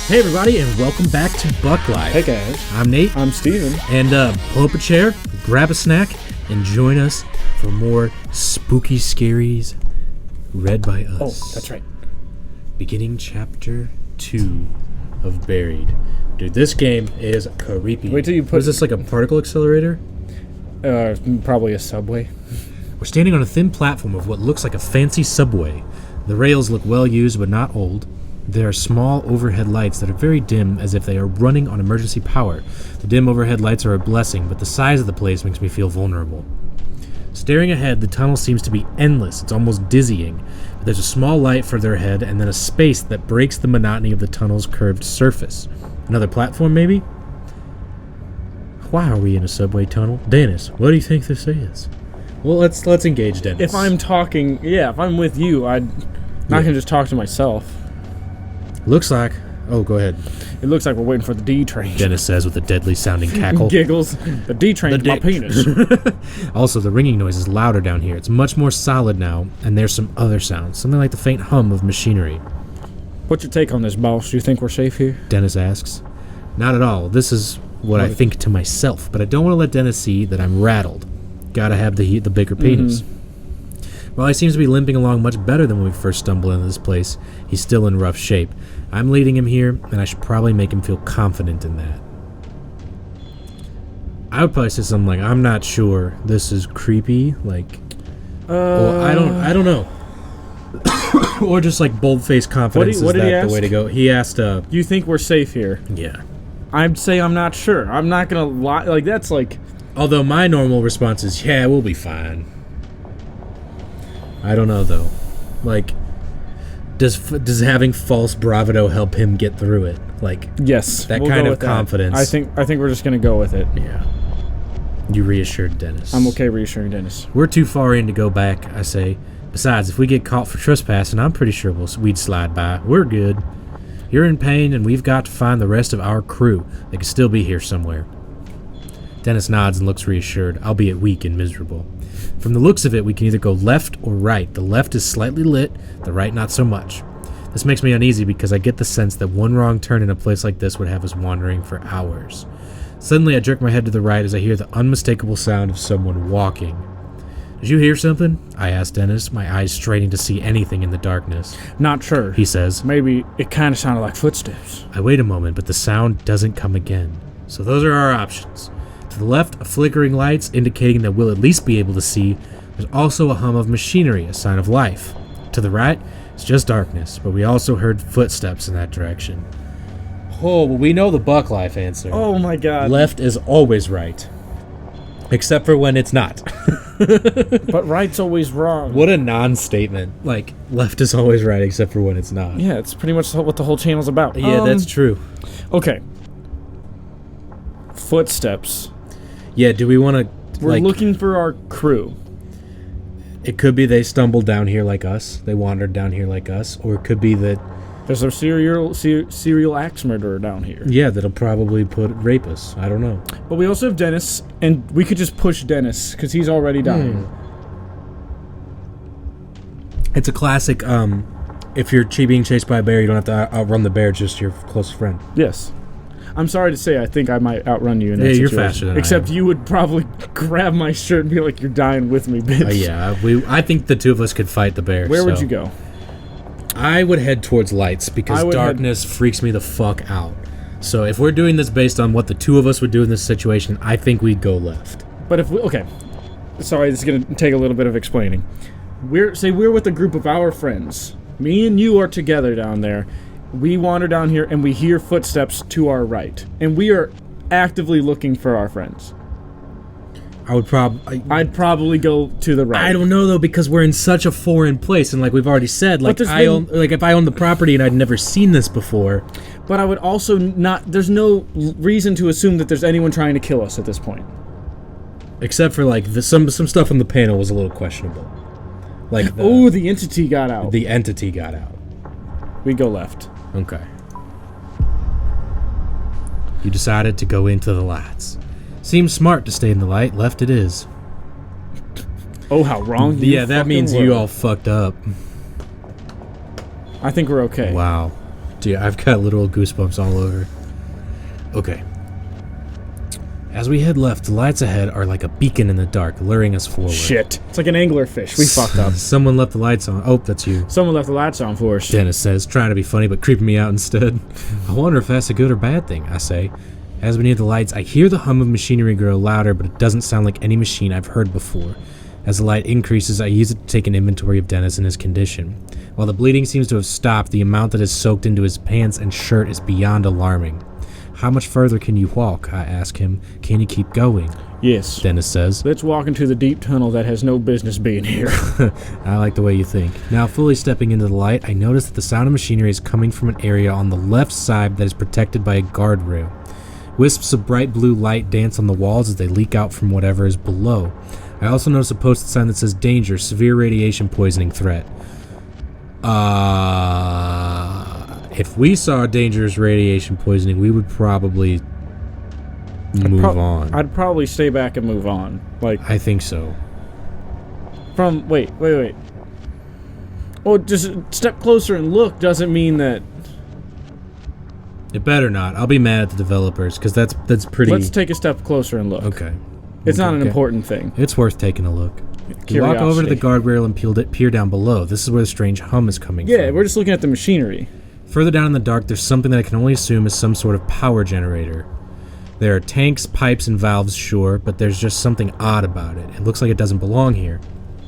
Hey everybody, and welcome back to BuckLyfe. Hey guys. I'm Nate. I'm Steven. And pull up a chair, grab a snack, and join us for more spooky scaries read by us. Oh, that's right. Beginning chapter 2 of Buried. Dude, this game is creepy. Wait till you put... Is this like a particle accelerator? Probably a subway. We're standing on a thin platform of what looks like a fancy subway. The rails look well used but not old. There are small overhead lights that are very dim, as if they are running on emergency power. The dim overhead lights are a blessing, but the size of the place makes me feel vulnerable. Staring ahead, the tunnel seems to be endless. It's almost dizzying. But there's a small light further ahead, and then a space that breaks the monotony of the tunnel's curved surface. Another platform, maybe? Why are we in a subway tunnel? Dennis, what do you think this is? Well, let's engage Dennis. If I'm talking... Yeah, if I'm with you, I'm not going to just talk to myself. Looks like... Oh, go ahead. It looks like we're waiting for the D train. Dennis says with a deadly sounding cackle. Giggles. The D train's my penis. Also, the ringing noise is louder down here. It's much more solid now, and there's some other sounds. Something like the faint hum of machinery. What's your take on this, boss? Do you think we're safe here? Dennis asks. Not at all. This is what I think to myself, but I don't want to let Dennis see that I'm rattled. Gotta have the bigger penis. While he seems to be limping along much better than when we first stumbled into this place, he's still in rough shape. I'm leading him here, and I should probably make him feel confident in that. I would probably say something like, I'm not sure. This is creepy. Like, well, I don't know. Or just like bold-faced confidence what did he ask? The way to go. He asked, You think we're safe here? Yeah. I'd say I'm not sure. I'm not going to lie. Like, that's like... Although my normal response is, yeah, we'll be fine. I don't know, though. Like, does having false bravado help him get through it? Like, yes, that we'll kind go of with confidence. That. I think we're just gonna go with it. Yeah. You reassured Dennis. I'm okay reassuring Dennis. We're too far in to go back, I say. Besides, if we get caught for trespassing, I'm pretty sure we'd slide by. We're good. You're in pain, and we've got to find the rest of our crew. They could still be here somewhere. Dennis nods and looks reassured, albeit weak and miserable. From the looks of it, we can either go left or right. The left is slightly lit, the right not so much. This makes me uneasy because I get the sense that one wrong turn in a place like this would have us wandering for hours. Suddenly, I jerk my head to the right as I hear the unmistakable sound of someone walking. Did you hear something? I asked Dennis, my eyes straining to see anything in the darkness. Not sure. He says. Maybe it kind of sounded like footsteps. I wait a moment, but the sound doesn't come again. So those are our options. To the left, a flickering lights indicating that we'll at least be able to see. There's also a hum of machinery, a sign of life. To the right, it's just darkness, but we also heard footsteps in that direction. Oh, well, we know the BuckLyfe answer. Oh my god. Left is always right. Except for when it's not. But right's always wrong. What a non-statement. Like, left is always right except for when it's not. Yeah, it's pretty much what the whole channel's about. Yeah, that's true. Okay. Footsteps. Yeah, do we want to... We're looking for our crew. It could be they stumbled down here like us. They wandered down here like us. Or it could be that... There's a serial axe murderer down here. Yeah, that'll probably rape us. I don't know. But we also have Dennis, and we could just push Dennis, because he's already dying. It's a classic, if you're being chased by a bear, you don't have to outrun the bear, just your close friend. Yes. I'm sorry to say, I think I might outrun you in that situation. You're faster than Except I am. you would probably grab my shirt and be like, you're dying with me, bitch. Yeah, I think the two of us could fight the bear. Where would you go? I would head towards lights, because darkness freaks me the fuck out. So if we're doing this based on what the two of us would do in this situation, I think we'd go left. But if we... Okay. Sorry, this is going to take a little bit of explaining. We're with a group of our friends. Me and you are together down there. We wander down here and we hear footsteps to our right. And we are actively looking for our friends. I'd probably go to the right. I don't know though, because we're in such a foreign place, and like we've already said, like if I own the property and I'd never seen this before. But I would also not. There's no reason to assume that there's anyone trying to kill us at this point. Except for like some stuff on the panel was a little questionable. Like the entity got out. The entity got out. We go left. Okay. You decided to go into the lights. Seems smart to stay in the light. Left it is. Oh, how wrong you that means were. you all fucked up. I think we're okay. Wow. Dude, I've got literal goosebumps all over. Okay. As we head left, the lights ahead are like a beacon in the dark, luring us forward. Shit. It's like an anglerfish. We fucked up. Someone left the lights on. Oh, that's you. Someone left the lights on for us. Dennis says, trying to be funny but creeping me out instead. I wonder if that's a good or bad thing, I say. As we near the lights, I hear the hum of machinery grow louder, but it doesn't sound like any machine I've heard before. As the light increases, I use it to take an inventory of Dennis and his condition. While the bleeding seems to have stopped, the amount that is soaked into his pants and shirt is beyond alarming. How much further can you walk? I ask him. Can you keep going? Yes. Dennis says. Let's walk into the deep tunnel that has no business being here. I like the way you think. Now, fully stepping into the light, I notice that the sound of machinery is coming from an area on the left side that is protected by a guardrail. Wisps of bright blue light dance on the walls as they leak out from whatever is below. I also notice a posted sign that says danger, severe radiation poisoning threat. If we saw dangerous radiation poisoning, we would probably move on. I'd probably stay back and move on. Like, I think so. Wait. Oh, just step closer and look doesn't mean that. It better not. I'll be mad at the developers, because that's pretty... Let's take a step closer and look. Okay. It's not an important thing. It's worth taking a look. We Curiosity. walk over to the guardrail and peer down below. This is where the strange hum is coming from. Yeah, we're just looking at the machinery. Further down in the dark, there's something that I can only assume is some sort of power generator. There are tanks, pipes, and valves, sure, but there's just something odd about it. It looks like it doesn't belong here.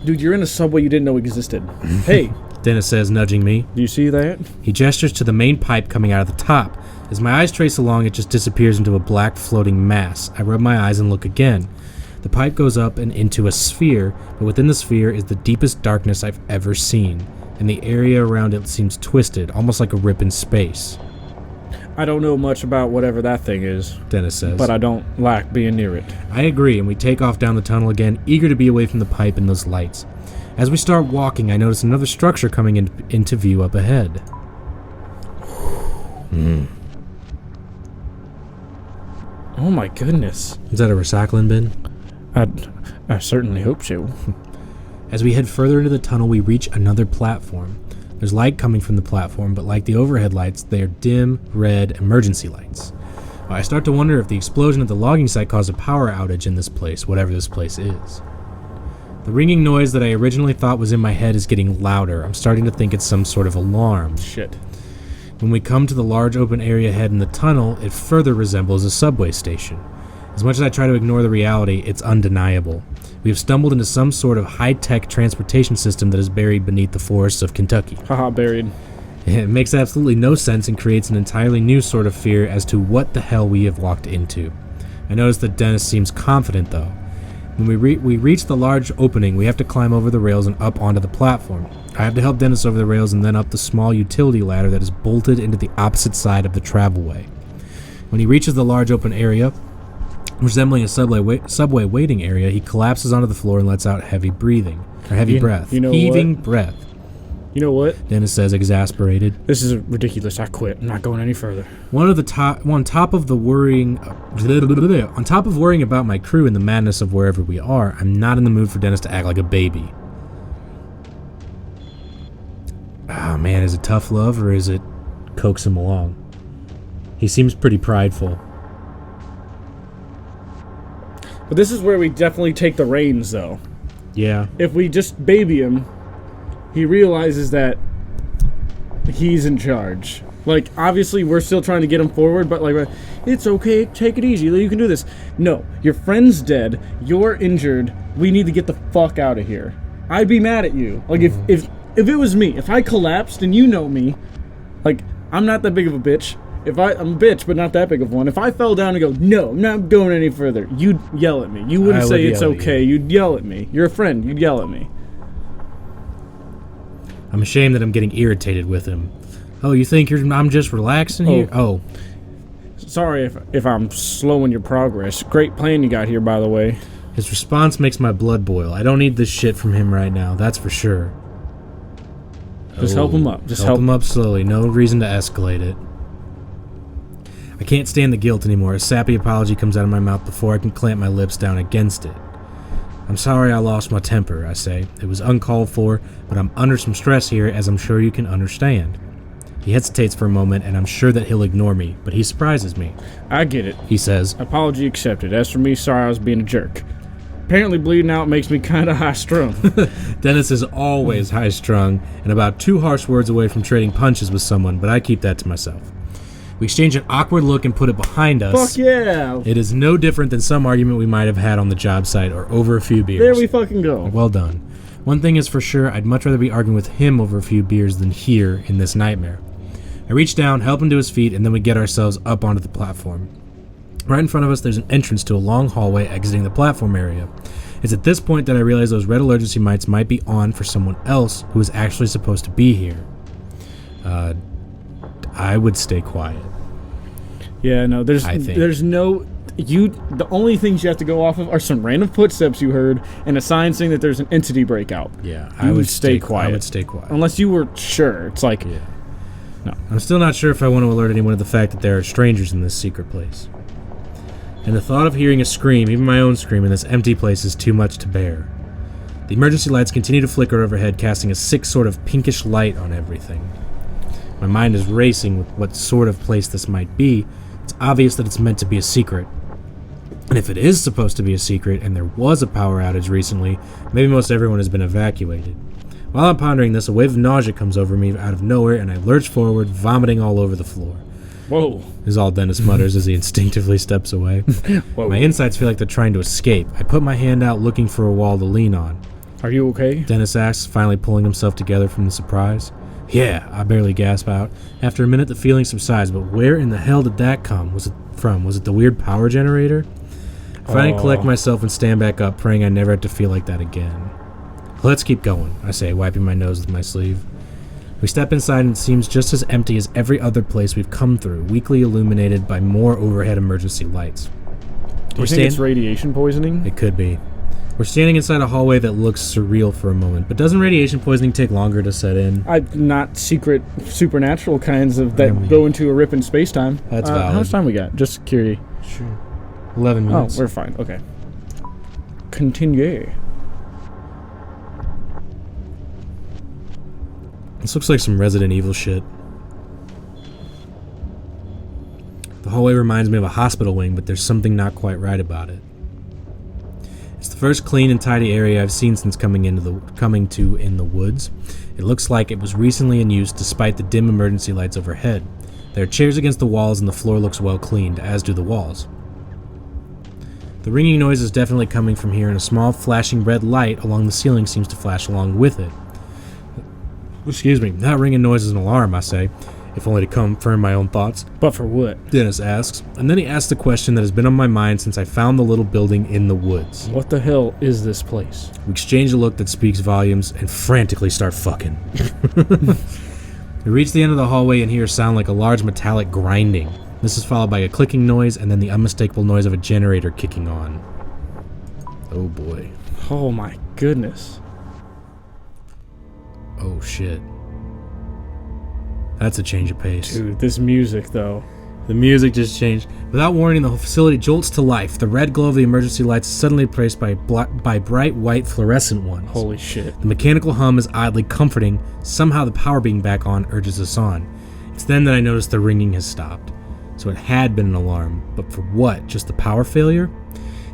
Dude, you're in a subway you didn't know existed. Hey. Dennis says, nudging me. Do you see that? He gestures to the main pipe coming out of the top. As my eyes trace along, it just disappears into a black floating mass. I rub my eyes and look again. The pipe goes up and into a sphere, but within the sphere is the deepest darkness I've ever seen, and the area around it seems twisted, almost like a rip in space. I don't know much about whatever that thing is, Dennis says. but I don't like being near it. I agree, and we take off down the tunnel again, eager to be away from the pipe and those lights. As we start walking, I notice another structure coming into view up ahead. Oh my goodness. Is that a recycling bin? I certainly hope so. As we head further into the tunnel, we reach another platform. There's light coming from the platform, but like the overhead lights, they are dim, red emergency lights. I start to wonder if the explosion at the logging site caused a power outage in this place, whatever this place is. The ringing noise that I originally thought was in my head is getting louder. I'm starting to think it's some sort of alarm. Shit. When we come to the large open area ahead in the tunnel, it further resembles a subway station. As much as I try to ignore the reality, it's undeniable. We have stumbled into some sort of high-tech transportation system that is buried beneath the forests of Kentucky. Haha, buried. It makes absolutely no sense and creates an entirely new sort of fear as to what the hell we have walked into. I notice that Dennis seems confident, though. When we reach the large opening, we have to climb over the rails and up onto the platform. I have to help Dennis over the rails and then up the small utility ladder that is bolted into the opposite side of the travelway. When he reaches the large open area, resembling a subway waiting area, he collapses onto the floor and lets out heavy breath. Heaving breath. You know what? Dennis says, exasperated. This is ridiculous. I quit. I'm not going any further. On top of worrying about my crew and the madness of wherever we are, I'm not in the mood for Dennis to act like a baby. Ah, man, is it tough love or is it coax him along? He seems pretty prideful. But this is where we definitely take the reins, though. Yeah. If we just baby him, he realizes that he's in charge. Like, obviously, we're still trying to get him forward, but, like, it's okay, take it easy, you can do this. No, your friend's dead, you're injured, we need to get the fuck out of here. I'd be mad at you. Like, if it was me, if I collapsed and you know me, like, I'm not that big of a bitch. I'm a bitch, but not that big of one. If I fell down and go, no, I'm not going any further, you'd yell at me. You wouldn't say it's okay. You'd yell at me. You're a friend. You'd yell at me. I'm ashamed that I'm getting irritated with him. Oh, you think I'm just relaxing here? Oh. Sorry if I'm slowing your progress. Great plan you got here, by the way. His response makes my blood boil. I don't need this shit from him right now, that's for sure. Just help him up. Just help him up slowly. No reason to escalate it. I can't stand the guilt anymore. A sappy apology comes out of my mouth before I can clamp my lips down against it. I'm sorry I lost my temper, I say. It was uncalled for, but I'm under some stress here, as I'm sure you can understand. He hesitates for a moment, and I'm sure that he'll ignore me, but he surprises me. I get it. He says, Apology accepted. As for me, sorry I was being a jerk. Apparently bleeding out makes me kind of high-strung. Dennis is always high-strung and about 2 harsh words away from trading punches with someone, but I keep that to myself. We exchange an awkward look and put it behind us. Fuck yeah! It is no different than some argument we might have had on the job site or over a few beers. There we fucking go. Well done. One thing is for sure, I'd much rather be arguing with him over a few beers than here in this nightmare. I reach down, help him to his feet, and then we get ourselves up onto the platform. Right in front of us, there's an entrance to a long hallway exiting the platform area. It's at this point that I realize those red emergency lights might be on for someone else who is actually supposed to be here. I would stay quiet. Yeah, no, there's no... the only things you have to go off of are some random footsteps you heard and a sign saying that there's an entity breakout. Yeah, I would stay quiet. I would stay quiet. Unless you were sure. It's like... Yeah. No. I'm still not sure if I want to alert anyone of the fact that there are strangers in this secret place. And the thought of hearing a scream, even my own scream, in this empty place is too much to bear. The emergency lights continue to flicker overhead, casting a sick sort of pinkish light on everything. My mind is racing with what sort of place this might be. It's obvious that it's meant to be a secret. And if it is supposed to be a secret, and there was a power outage recently, maybe most everyone has been evacuated. While I'm pondering this, a wave of nausea comes over me out of nowhere, and I lurch forward, vomiting all over the floor. Whoa. Is all Dennis mutters as he instinctively steps away. Whoa. My insides feel like they're trying to escape. I put my hand out looking for a wall to lean on. Are you okay? Dennis asks, finally pulling himself together from the surprise. Yeah, I barely gasp out. After a minute, the feeling subsides, but where in the hell did that come? Was it from? Was it the weird power generator? I finally collect myself and stand back up, praying I never have to feel like that again. Let's keep going, I say, wiping my nose with my sleeve. We step inside and it seems just as empty as every other place we've come through, weakly illuminated by more overhead emergency lights. Do you think it's radiation poisoning? It could be. We're standing inside a hallway that looks surreal for a moment, but doesn't radiation poisoning take longer to set in? Not secret, supernatural kinds of that go into a rip in space-time. That's valid. How much time we got? Just curious. Sure. 11 minutes. Oh, we're fine. Okay. Continue. This looks like some Resident Evil shit. The hallway reminds me of a hospital wing, but there's something not quite right about it. It's the first clean and tidy area I've seen since coming to in the woods. It looks like it was recently in use despite the dim emergency lights overhead. There are chairs against the walls and the floor looks well cleaned, as do the walls. The ringing noise is definitely coming from here, and a small flashing red light along the ceiling seems to flash along with it. Excuse me, that ringing noise is an alarm, I say, if only to confirm my own thoughts. But for what? Dennis asks, and then he asks the question that has been on my mind since I found the little building in the woods. What the hell is this place? We exchange a look that speaks volumes and frantically start fucking. We reach the end of the hallway and hear a sound like a large metallic grinding. This is followed by a clicking noise and then the unmistakable noise of a generator kicking on. Oh boy. Oh my goodness. Oh shit. That's a change of pace. Dude, this music though. The music just changed. Without warning, the whole facility jolts to life. The red glow of the emergency lights is suddenly replaced by bright white fluorescent ones. Holy shit. The mechanical hum is oddly comforting. Somehow the power being back on urges us on. It's then that I notice the ringing has stopped. So it had been an alarm. But for what? Just the power failure?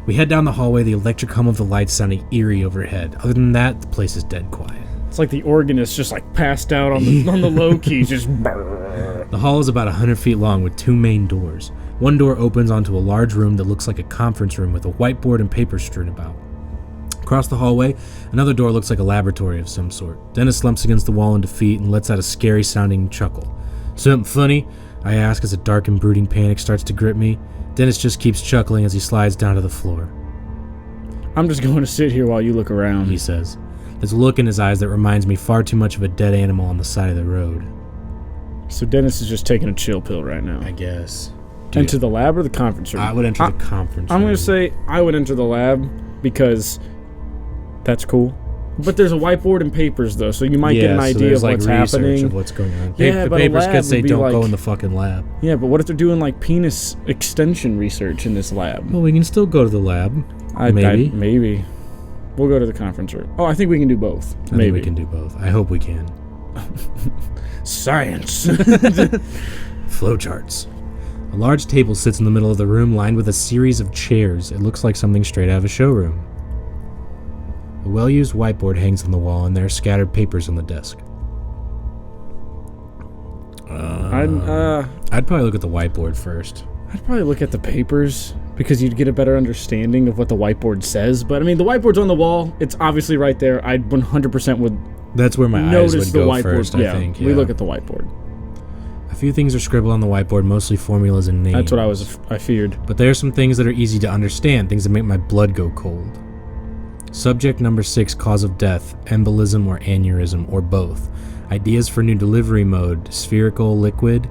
We head down the hallway, the electric hum of the lights sounding eerie overhead. Other than that, the place is dead quiet. It's like the organist just like passed out on the on the low key, just. The hall is about 100 feet long with 2 main doors. One door opens onto a large room that looks like a conference room with a whiteboard and papers strewn about. Across the hallway, another door looks like a laboratory of some sort. Dennis slumps against the wall in defeat and lets out a scary-sounding chuckle. Something funny? I ask as a dark and brooding panic starts to grip me. Dennis just keeps chuckling as he slides down to the floor. I'm just going to sit here while you look around, he says. There's a look in his eyes that reminds me far too much of a dead animal on the side of the road. So Dennis is just taking a chill pill right now. I guess. Enter the lab or the conference room? I would enter the conference room. I'm going to say I would enter the lab because that's cool. But there's a whiteboard and papers, though, so you might get an idea of what's happening. Of what's going on. Yeah, the but papers could say don't like, go in the fucking lab. Yeah, but what if they're doing like penis extension research in this lab? Well, we can still go to the lab. Maybe. Maybe. We'll go to the conference room. Oh, I think we can do both. I think we can do both. I hope we can. Science. Flowcharts. A large table sits in the middle of the room lined with a series of chairs. It looks like something straight out of a showroom. A well-used whiteboard hangs on the wall, and there are scattered papers on the desk. I'd probably look at the whiteboard first. I'd probably look at the papers because you'd get a better understanding of what the whiteboard says. But I mean, the whiteboard's on the wall. It's obviously right there. I 100% would. That's where my eyes would go first, I think. We look at the whiteboard. A few things are scribbled on the whiteboard, mostly formulas and names. That's what I feared. But there are some things that are easy to understand, things that make my blood go cold. Subject number 6, cause of death, embolism or aneurysm, or both. Ideas for new delivery mode, spherical liquid,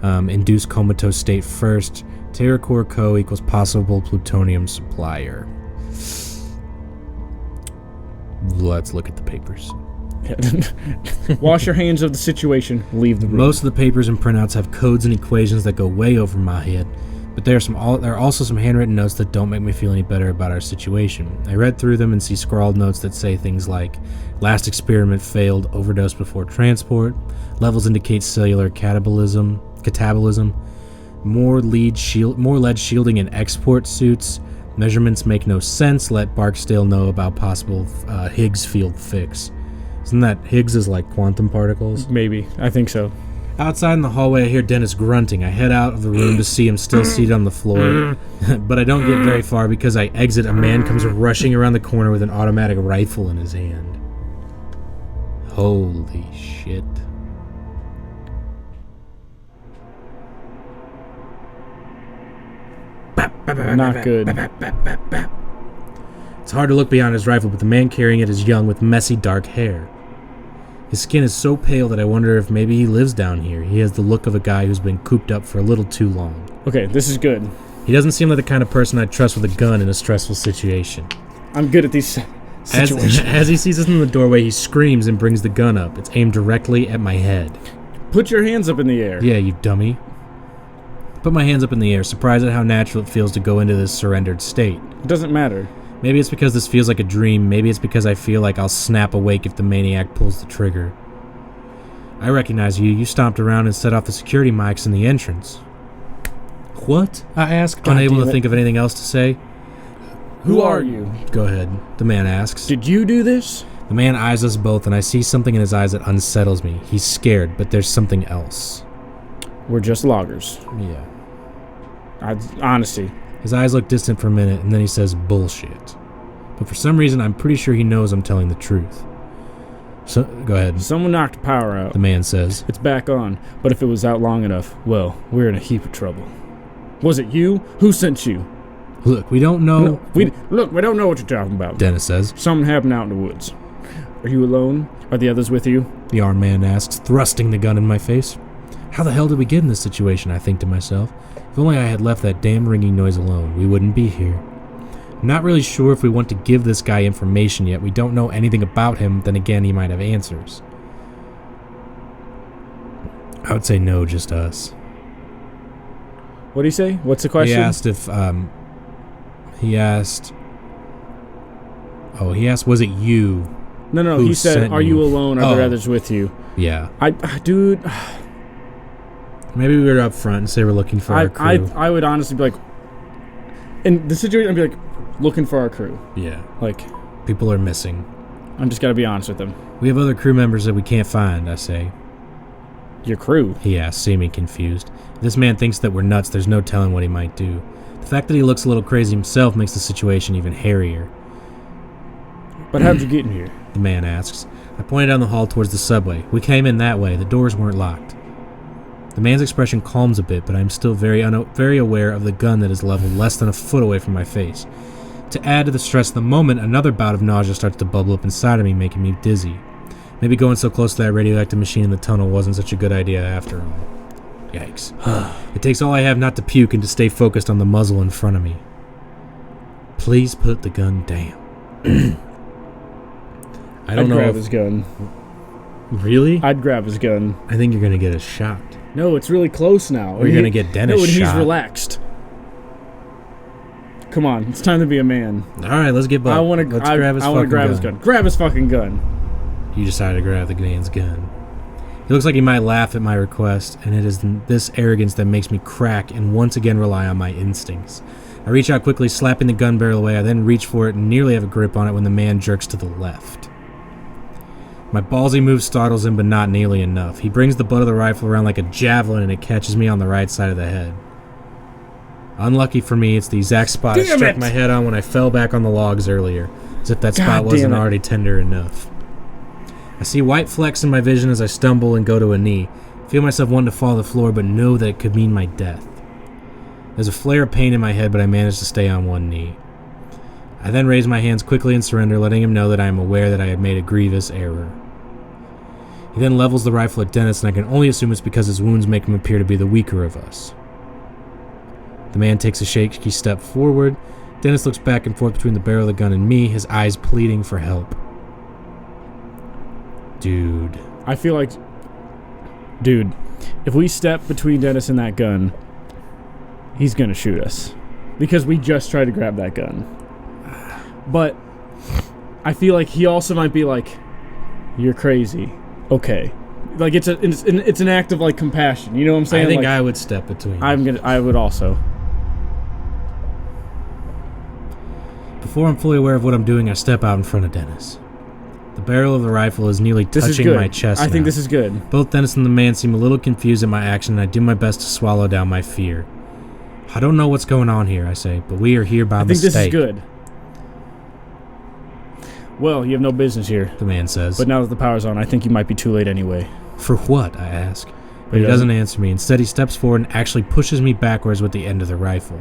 induced comatose state first, TerraCore Co. equals possible plutonium supplier. Let's look at the papers. Wash your hands of the situation, leave the room. Most of the papers and printouts have codes and equations that go way over my head, but there are also some handwritten notes that don't make me feel any better about our situation. I read through them and see scrawled notes that say things like, last experiment failed, overdose before transport, levels indicate cellular catabolism, more lead shielding in export suits, measurements make no sense, let Barksdale know about possible Higgs field fix. Isn't that Higgs is like quantum particles? Maybe. I think so. Outside in the hallway, I hear Dennis grunting. I head out of the room to see him still seated on the floor, but I don't get very far because I exit. A man comes rushing around the corner with an automatic rifle in his hand. Holy shit. Not good. It's hard to look beyond his rifle, but the man carrying it is young with messy dark hair. His skin is so pale that I wonder if maybe he lives down here. He has the look of a guy who's been cooped up for a little too long. Okay, this is good. He doesn't seem like the kind of person I'd trust with a gun in a stressful situation. I'm good at these situations. As he sees us in the doorway, he screams and brings the gun up. It's aimed directly at my head. Put your hands up in the air. Yeah, you dummy. Put my hands up in the air, surprised at how natural it feels to go into this surrendered state. It doesn't matter. Maybe it's because this feels like a dream. Maybe it's because I feel like I'll snap awake if the maniac pulls the trigger. I recognize you. You stomped around and set off the security mics in the entrance. What? I ask, unable to think of anything else to say. Who are you? Go ahead, the man asks. Did you do this? The man eyes us both, and I see something in his eyes that unsettles me. He's scared, but there's something else. We're just loggers. Yeah. Honesty. His eyes look distant for a minute, and then he says bullshit. But for some reason, I'm pretty sure he knows I'm telling the truth. So, go ahead. Someone knocked the power out. The man says. It's back on, but if it was out long enough, well, we're in a heap of trouble. Was it you? Who sent you? Look, we don't know. No, we don't know what you're talking about. Dennis says. Something happened out in the woods. Are you alone? Are the others with you? The armed man asks, thrusting the gun in my face. How the hell did we get in this situation, I think to myself. If only I had left that damn ringing noise alone, we wouldn't be here. I'm not really sure if we want to give this guy information yet. We don't know anything about him, then again, he might have answers. I would say no, just us. What did he say? What's the question? He asked, was it you? No, he said, are you alone? Are there others with you? Yeah. Dude. Maybe we were up front and say we're looking for our crew. I would honestly be like, in the situation, I'd be like, looking for our crew. Yeah. Like, people are missing. I'm just gotta be honest with them. We have other crew members that we can't find, I say. Your crew? He asks, seeming confused. If this man thinks that we're nuts, there's no telling what he might do. The fact that he looks a little crazy himself makes the situation even hairier. But how'd you get in here? The man asks. I pointed down the hall towards the subway. We came in that way. The doors weren't locked. The man's expression calms a bit, but I'm still very aware of the gun that is leveled less than a foot away from my face. To add to the stress of the moment, another bout of nausea starts to bubble up inside of me, making me dizzy. Maybe going so close to that radioactive machine in the tunnel wasn't such a good idea after all. Yikes. It takes all I have not to puke and to stay focused on the muzzle in front of me. Please put the gun down. I'd grab his gun. Really? I'd grab his gun. I think you're going to get a shot. No, it's really close now. Or you're going to get Dennis shot. No, and he's relaxed. Come on, it's time to be a man. All right, let's get Buck. Let's grab his fucking gun. Grab his fucking gun. You decided to grab the man's gun. He looks like he might laugh at my request, and it is this arrogance that makes me crack and once again rely on my instincts. I reach out quickly, slapping the gun barrel away. I then reach for it and nearly have a grip on it when the man jerks to the left. My ballsy move startles him, but not nearly enough. He brings the butt of the rifle around like a javelin, and it catches me on the right side of the head. Unlucky for me, it's the exact spot I struck my head on when I fell back on the logs earlier, as if that spot wasn't already tender enough. I see white flecks in my vision as I stumble and go to a knee. I feel myself wanting to fall to the floor, but know that it could mean my death. There's a flare of pain in my head, but I manage to stay on one knee. I then raise my hands quickly and surrender, letting him know that I am aware that I have made a grievous error. He then levels the rifle at Dennis, and I can only assume it's because his wounds make him appear to be the weaker of us. The man takes a shaky step forward. Dennis looks back and forth between the barrel of the gun and me, his eyes pleading for help. Dude. I feel like... Dude, if we step between Dennis and that gun, he's gonna shoot us. Because we just tried to grab that gun. But I feel like he also might be like, you're crazy. Okay. Like, it's an act of, like, compassion. You know what I'm saying? I think like, I would step between. I would also. Before I'm fully aware of what I'm doing, I step out in front of Dennis. The barrel of the rifle is nearly touching my chest now. I think this is good. Both Dennis and the man seem a little confused at my action, and I do my best to swallow down my fear. I don't know what's going on here, I say, but we are here by mistake. I think this is good. Well, you have no business here, the man says. But now that the power's on, I think you might be too late anyway. For what? I ask. But he doesn't answer me. Instead, he steps forward and actually pushes me backwards with the end of the rifle.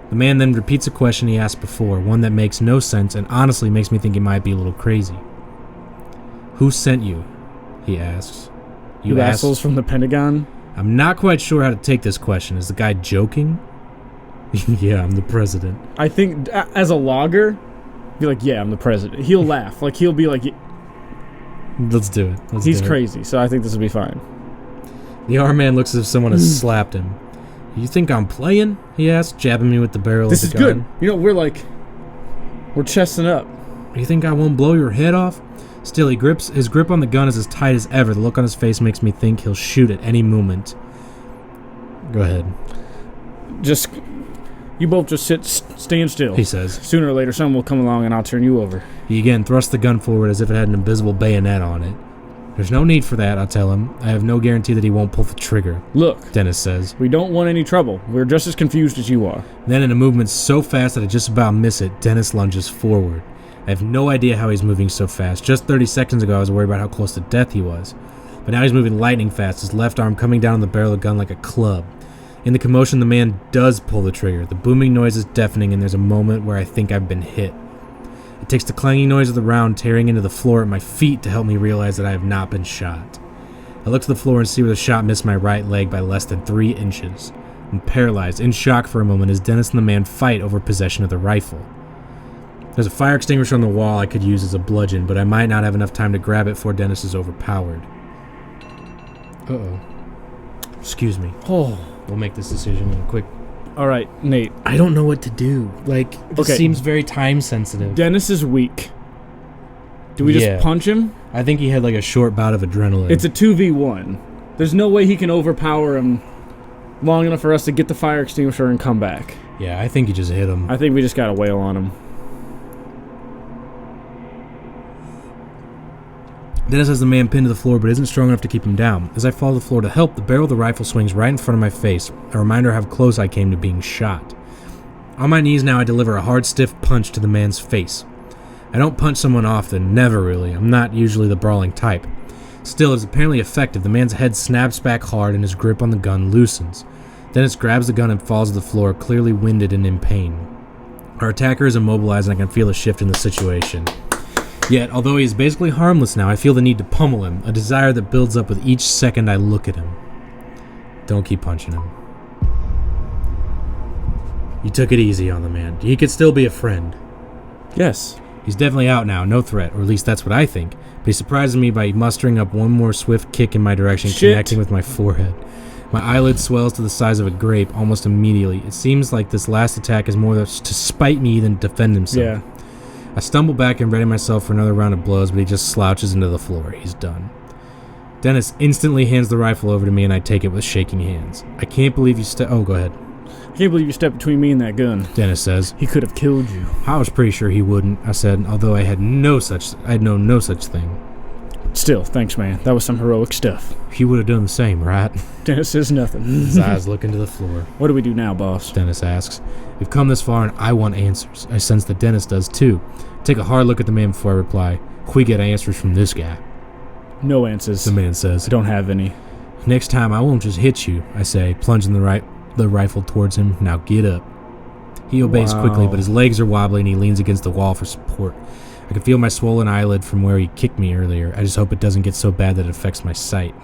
The man then repeats a question he asked before, one that makes no sense and honestly makes me think he might be a little crazy. Who sent you? He asks. You assholes from the Pentagon? I'm not quite sure how to take this question. Is the guy joking? Yeah, I'm the president. I think, as a logger, be like, yeah, I'm the president. He'll laugh. Like, he'll be like... Let's do it. He's crazy, so I think this will be fine. The arm man looks as if someone has slapped him. You think I'm playing? He asks, jabbing me with the barrel of the gun. This is good. You know, we're chesting up. You think I won't blow your head off? Still, his grip on the gun is as tight as ever. The look on his face makes me think he'll shoot at any moment. Go ahead. You both just stand still, he says. Sooner or later, someone will come along and I'll turn you over. He again thrusts the gun forward as if it had an invisible bayonet on it. There's no need for that, I'll tell him. I have no guarantee that he won't pull the trigger. Look, Dennis says. We don't want any trouble. We're just as confused as you are. Then in a movement so fast that I just about miss it, Dennis lunges forward. I have no idea how he's moving so fast. Just 30 seconds ago I was worried about how close to death he was. But now he's moving lightning fast, his left arm coming down on the barrel of the gun like a club. In the commotion, the man does pull the trigger. The booming noise is deafening, and there's a moment where I think I've been hit. It takes the clanging noise of the round tearing into the floor at my feet to help me realize that I have not been shot. I look to the floor and see where the shot missed my right leg by less than 3 inches. I'm paralyzed, in shock for a moment as Dennis and the man fight over possession of the rifle. There's a fire extinguisher on the wall I could use as a bludgeon, but I might not have enough time to grab it before Dennis is overpowered. Uh-oh. Excuse me. Oh. We'll make this decision real quick. All right, Nate. I don't know what to do. This seems very time sensitive. Dennis is weak. Do we just punch him? I think he had a short bout of adrenaline. It's a 2v1. There's no way he can overpower him long enough for us to get the fire extinguisher and come back. Yeah, I think you just hit him. I think we just got to wail on him. Dennis has the man pinned to the floor, but isn't strong enough to keep him down. As I fall to the floor to help, the barrel of the rifle swings right in front of my face, a reminder of how close I came to being shot. On my knees now, I deliver a hard, stiff punch to the man's face. I don't punch someone often, never really. I'm not usually the brawling type. Still, it's apparently effective. The man's head snaps back hard and his grip on the gun loosens. Dennis grabs the gun and falls to the floor, clearly winded and in pain. Our attacker is immobilized and I can feel a shift in the situation. Yet, although he is basically harmless now, I feel the need to pummel him, a desire that builds up with each second I look at him. Don't keep punching him. You took it easy on the man. He could still be a friend. Yes. He's definitely out now, no threat, or at least that's what I think. But he surprises me by mustering up one more swift kick in my direction, connecting with my forehead. My eyelid swells to the size of a grape almost immediately. It seems like this last attack is more to spite me than defend himself. Yeah. I stumble back and ready myself for another round of blows, but he just slouches into the floor. He's done. Dennis instantly hands the rifle over to me and I take it with shaking hands. I can't believe you Oh, go ahead. I can't believe you stepped between me and that gun. Dennis says. He could have killed you. I was pretty sure he wouldn't, I said, although I had known no such thing. Still, thanks, man. That was some heroic stuff. He would have done the same, right? Dennis says nothing. His eyes look into the floor. What do we do now, boss? Dennis asks. We've come this far and I want answers. I sense that Dennis does too. Take a hard look at the man before I reply. We get answers from this guy. No answers. The man says. I don't have any. Next time I won't just hit you, I say, plunging the rifle towards him. Now get up. He obeys quickly, but his legs are wobbly and he leans against the wall for support. I can feel my swollen eyelid from where he kicked me earlier. I just hope it doesn't get so bad that it affects my sight.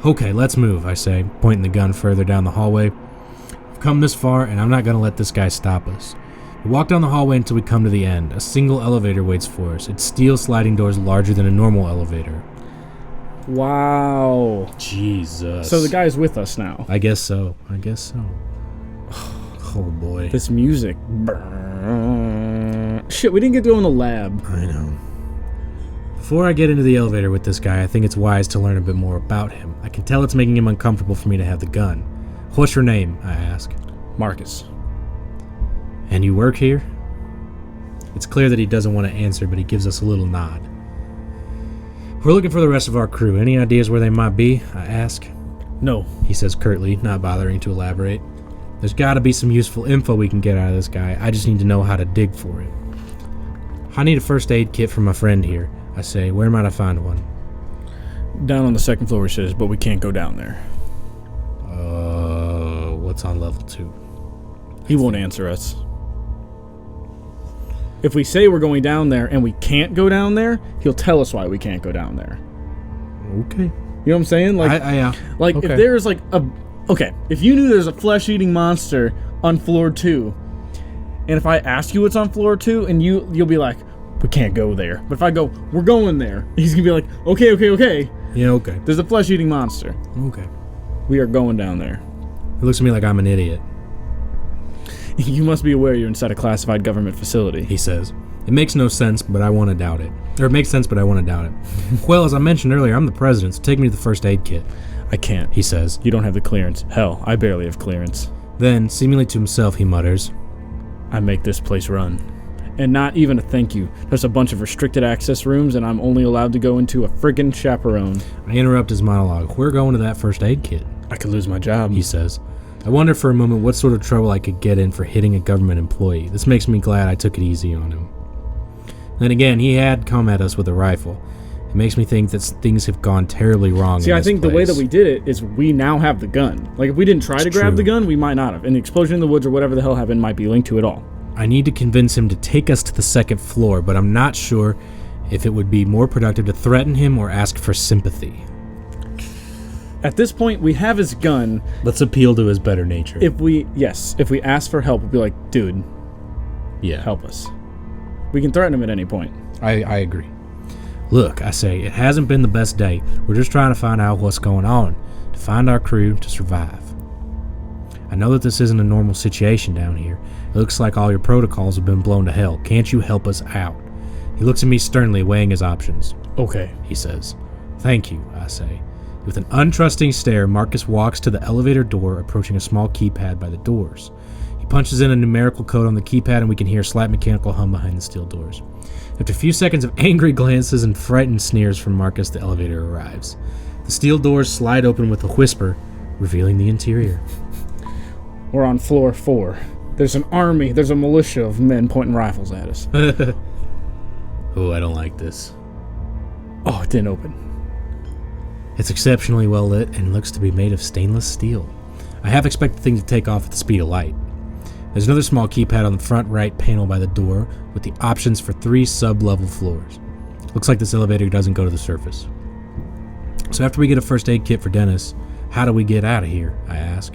Okay, let's move, I say, pointing the gun further down the hallway. We've come this far, and I'm not going to let this guy stop us. We walk down the hallway until we come to the end. A single elevator waits for us. Its steel sliding doors larger than a normal elevator. Wow. Jesus. So the guy's with us now. I guess so. Oh boy. This music. Shit, we didn't get to go in the lab. I know. Before I get into the elevator with this guy, I think it's wise to learn a bit more about him. I can tell it's making him uncomfortable for me to have the gun. What's your name? I ask. Marcus. And you work here? It's clear that he doesn't want to answer, but he gives us a little nod. We're looking for the rest of our crew. Any ideas where they might be? I ask. No, he says curtly, not bothering to elaborate. There's got to be some useful info we can get out of this guy. I just need to know how to dig for it. I need a first aid kit for my friend here. I say, where might I find one? Down on the second floor, he says, but we can't go down there. What's on level 2? He won't answer us. If we say we're going down there and we can't go down there, he'll tell us why we can't go down there. Okay. You know what I'm saying? Like, okay. If there's like a... Okay, if you knew there's a flesh-eating monster on floor 2, and if I ask you what's on floor 2, and you'll be like, we can't go there. But if I go, we're going there, he's gonna be like, okay. Yeah, okay. There's a flesh-eating monster. Okay. We are going down there. It looks to me like I'm an idiot. You must be aware you're inside a classified government facility, he says. It makes no sense, but I want to doubt it. Or it makes sense, but I want to doubt it. Well, as I mentioned earlier, I'm the president, so take me to the first aid kit. I can't, he says. You don't have the clearance. Hell, I barely have clearance. Then, seemingly to himself, he mutters, I make this place run. And not even a thank you. There's a bunch of restricted access rooms, and I'm only allowed to go into a friggin' chaperone. I interrupt his monologue. We're going to that first aid kit. I could lose my job, he says. I wonder for a moment what sort of trouble I could get in for hitting a government employee. This makes me glad I took it easy on him. Then again, he had come at us with a rifle. It makes me think that things have gone terribly wrong. See, I think the way that we did it is we now have the gun. Like, if we didn't try to grab the gun, we might not have. And the explosion in the woods or whatever the hell happened might be linked to it all. I need to convince him to take us to the second floor, but I'm not sure if it would be more productive to threaten him or ask for sympathy. At this point, we have his gun. Let's appeal to his better nature. If we ask for help, we'll be like, dude, yeah, help us. We can threaten him at any point. I agree. Look, I say, it hasn't been the best day. We're just trying to find out what's going on, to find our crew, to survive. I know that this isn't a normal situation down here. It looks like all your protocols have been blown to hell. Can't you help us out? He looks at me sternly, weighing his options. Okay, he says. Thank you, I say. With an untrusting stare, Marcus walks to the elevator door, approaching a small keypad by the doors. He punches in a numerical code on the keypad, and we can hear a slight mechanical hum behind the steel doors. After a few seconds of angry glances and frightened sneers from Marcus, the elevator arrives. The steel doors slide open with a whisper, revealing the interior. We're on floor 4. There's an army, there's a militia of men pointing rifles at us. Oh, I don't like this. Oh, it didn't open. It's exceptionally well lit and looks to be made of stainless steel. I half expect the thing to take off at the speed of light. There's another small keypad on the front right panel by the door with the options for 3 sub-level floors. Looks like this elevator doesn't go to the surface. So after we get a first aid kit for Dennis, how do we get out of here? I ask.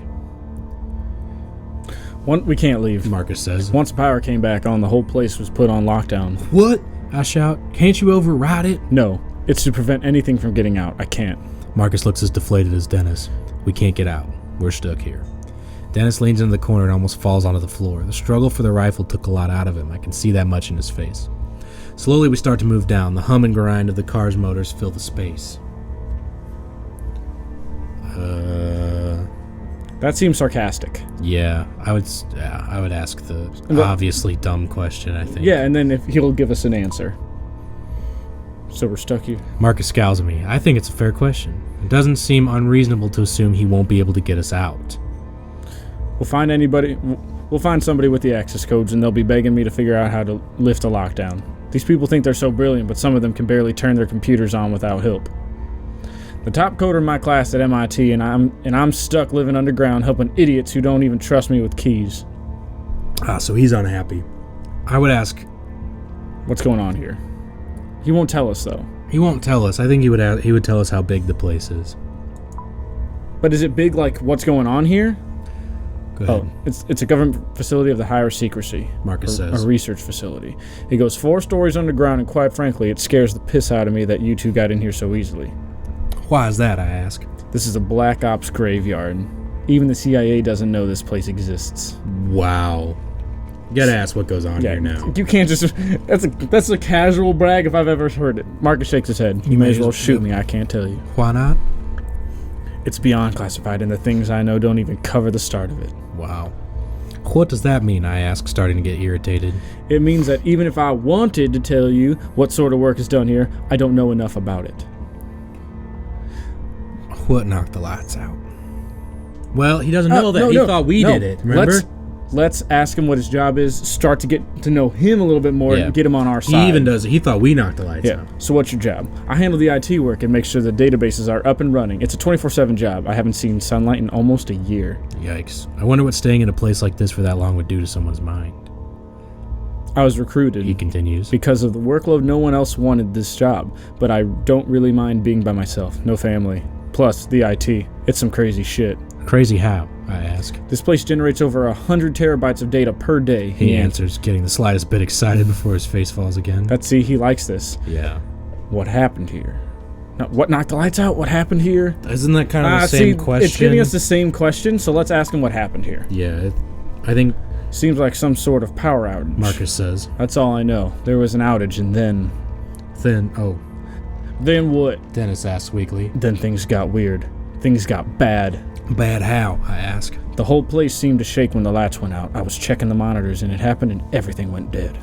We can't leave, Marcus says. Once power came back on, the whole place was put on lockdown. What? I shout. Can't you override it? No, it's to prevent anything from getting out. I can't. Marcus looks as deflated as Dennis. We can't get out. We're stuck here. Dennis leans into the corner and almost falls onto the floor. The struggle for the rifle took a lot out of him. I can see that much in his face. Slowly we start to move down. The hum and grind of the car's motors fill the space. That seems sarcastic. Yeah, I would ask the obviously dumb question, I think. Yeah, and then if he'll give us an answer. So we're stuck here. Marcus scowls at me. I think it's a fair question. It doesn't seem unreasonable to assume he won't be able to get us out. We'll find somebody with the access codes, and they'll be begging me to figure out how to lift a lockdown. These people think they're so brilliant, but some of them can barely turn their computers on without help. The top coder in my class at MIT, and I'm stuck living underground helping idiots who don't even trust me with keys. So he's unhappy. I would ask, what's going on here? He won't tell us, though. He won't tell us. I think he would tell us how big the place is. But is it big like what's going on here? Go ahead. Oh, it's a government facility of the higher secrecy. Marcus says. A research facility. It goes 4 stories underground, and quite frankly, it scares the piss out of me that you two got in here so easily. Why is that, I ask? This is a black ops graveyard. Even the CIA doesn't know this place exists. Wow. You gotta ask what goes on here now. You can't just... That's a casual brag if I've ever heard it. Marcus shakes his head. You may as well shoot me, I can't tell you. Why not? It's beyond classified, and the things I know don't even cover the start of it. Wow. What does that mean, I ask, starting to get irritated. It means that even if I wanted to tell you what sort of work is done here, I don't know enough about it. What knocked the lights out? Well, he doesn't know that. He thought we did it, remember? Let's ask him what his job is, start to get to know him a little bit more, and get him on our side. He even does it. He thought we knocked the lights out. So what's your job? I handle the IT work and make sure the databases are up and running. It's a 24/7 job. I haven't seen sunlight in almost a year. Yikes. I wonder what staying in a place like this for that long would do to someone's mind. I was recruited. He continues. Because of the workload, no one else wanted this job, but I don't really mind being by myself. No family. Plus, the IT. It's some crazy shit. Crazy how? I ask. This place generates over 100 terabytes of data per day. He answers, getting the slightest bit excited before his face falls again. He likes this. Yeah. What happened here? What knocked the lights out? What happened here? Isn't that kind of the same question? It's giving us the same question, so let's ask him what happened here. Yeah, I think... Seems like some sort of power outage. Marcus says. That's all I know. There was an outage, and then... Then what? Dennis asks weakly. Then things got weird. Things got bad. Bad how? I ask. The whole place seemed to shake when the lights went out. I was checking the monitors, and it happened, and everything went dead.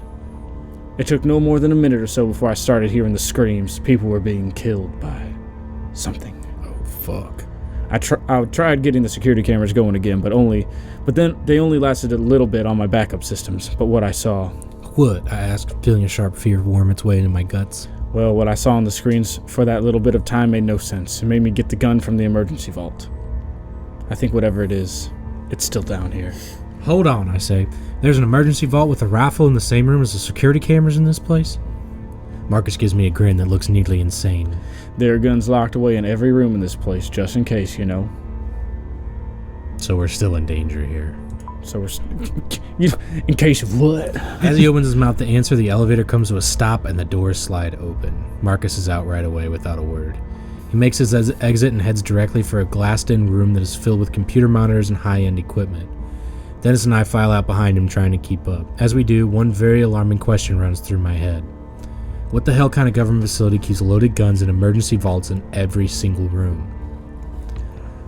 It took no more than a minute or so before I started hearing the screams. People were being killed by something. Oh, fuck. I tried getting the security cameras going again, but then they only lasted a little bit on my backup systems. But what I saw... What? I asked, feeling a sharp fear worm its way into my guts. Well, what I saw on the screens for that little bit of time made no sense. It made me get the gun from the emergency vault. I think whatever it is, it's still down here. Hold on, I say. There's an emergency vault with a rifle in the same room as the security cameras in this place? Marcus gives me a grin that looks neatly insane. There are guns locked away in every room in this place, just in case, you know. So we're still in danger here. So we're... in case of what? As he opens his mouth to answer, the elevator comes to a stop and the doors slide open. Marcus is out right away without a word. He makes his exit and heads directly for a glassed-in room that is filled with computer monitors and high-end equipment. Dennis and I file out behind him, trying to keep up. As we do, one very alarming question runs through my head. What the hell kind of government facility keeps loaded guns and emergency vaults in every single room?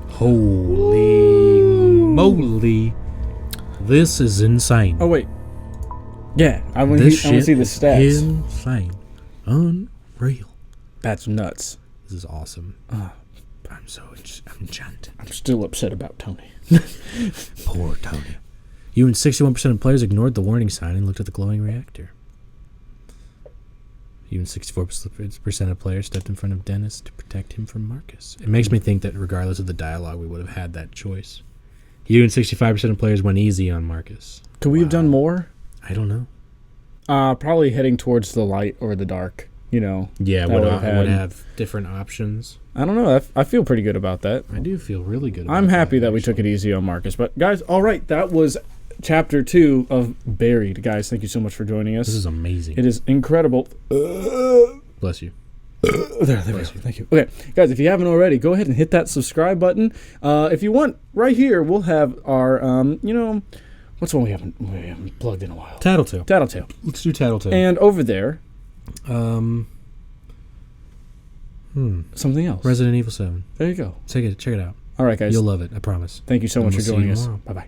Holy moly. This is insane. Oh, wait. Yeah, I want to see the stats. Insane. Unreal. That's nuts. This is awesome. I'm so enchanted. I'm still upset about Tony. Poor Tony. You and 61% of players ignored the warning sign and looked at the glowing reactor. You and 64% of players stepped in front of Dennis to protect him from Marcus. It makes me think that regardless of the dialogue, we would have had that choice. You and 65% of players went easy on Marcus. Could we have done more? I don't know. Probably heading towards the light or the dark, you know. Yeah, would have different options. I don't know. I feel pretty good about that. I do feel really good about I'm happy that we took it easy on Marcus. But, guys, all right, that was Chapter 2 of Buried. Guys, thank you so much for joining us. This is amazing. It is incredible. Bless you. There we go. Thank you. Okay, guys, if you haven't already, go ahead and hit that subscribe button. If you want, right here, we'll have our, what's one we haven't plugged in a while? Tattletale. Let's do Tattletale. And over there, something else. Resident Evil 7. There you go. Check it out. All right, guys. You'll love it, I promise. Thank you so And much we'll for see you joining us. tomorrow. Bye-bye.